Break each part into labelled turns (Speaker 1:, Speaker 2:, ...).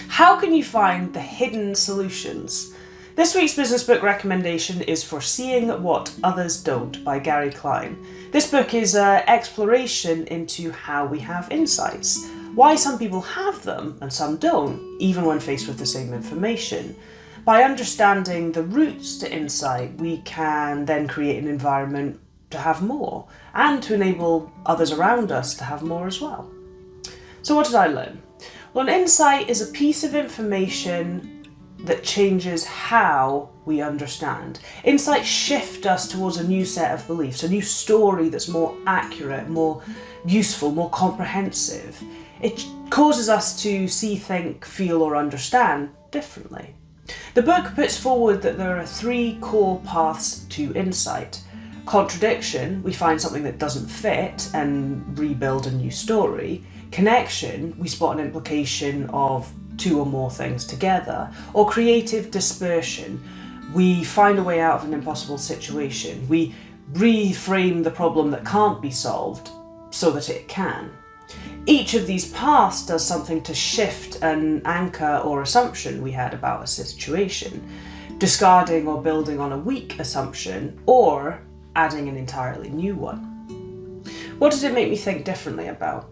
Speaker 1: How can you find the hidden solutions? This week's business book recommendation is Foreseeing What Others Don't by Gary Klein. This book is an exploration into how we have insights, why some people have them and some don't, even when faced with the same information. By understanding the routes to insight, we can then create an environment to have more and to enable others around us to have more as well. So what did I learn? Well, an insight is a piece of information that changes how we understand. Insights shift us towards a new set of beliefs, a new story that's more accurate, more useful, more comprehensive. It causes us to see, think, feel, or understand differently. The book puts forward that there are 3 core paths to insight. Contradiction, we find something that doesn't fit and rebuild a new story. Connection, we spot an implication of 2 or more things together. Or creative dispersion, we find a way out of an impossible situation. We reframe the problem that can't be solved so that it can. Each of these paths does something to shift an anchor or assumption we had about a situation, discarding or building on a weak assumption, or adding an entirely new one. What does it make me think differently about?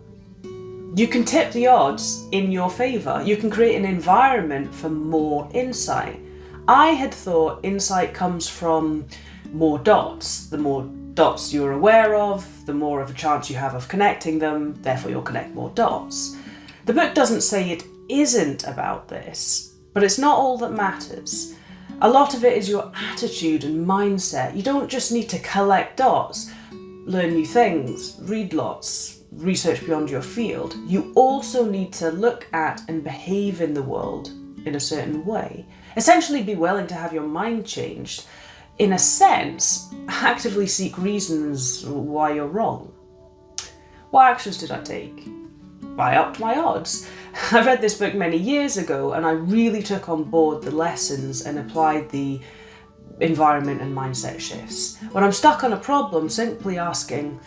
Speaker 1: You can tip the odds in your favour. You can create an environment for more insight. I had thought insight comes from more dots. The more dots you're aware of, the more of a chance you have of connecting them, therefore you'll connect more dots. The book doesn't say it isn't about this, but it's not all that matters. A lot of it is your attitude and mindset. You don't just need to collect dots, learn new things, read lots, research beyond your field. You also need to look at and behave in the world in a certain way. Essentially be willing to have your mind changed. In a sense, actively seek reasons why you're wrong. What actions did I take? I upped my odds. I read this book many years ago and I really took on board the lessons and applied the environment and mindset shifts. When I'm stuck on a problem, simply asking,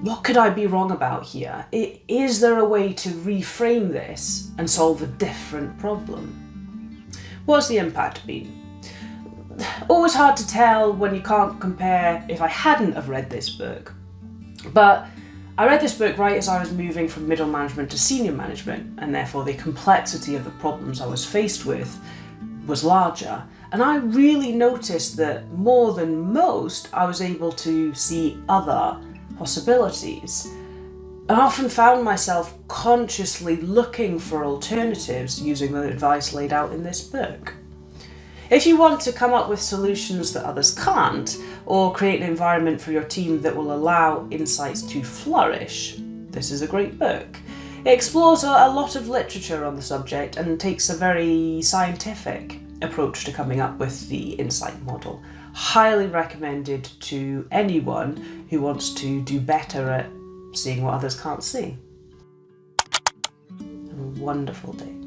Speaker 1: what could I be wrong about here? Is there a way to reframe this and solve a different problem? What's the impact been? Always hard to tell when you can't compare if I hadn't have read this book. But I read this book right as I was moving from middle management to senior management, and therefore the complexity of the problems I was faced with was larger. And I really noticed that more than most, I was able to see other possibilities. I often found myself consciously looking for alternatives using the advice laid out in this book. If you want to come up with solutions that others can't, or create an environment for your team that will allow insights to flourish, this is a great book. It explores a lot of literature on the subject and takes a very scientific approach to coming up with the insight model. Highly recommended to anyone who wants to do better at seeing what others can't see. Have a wonderful day.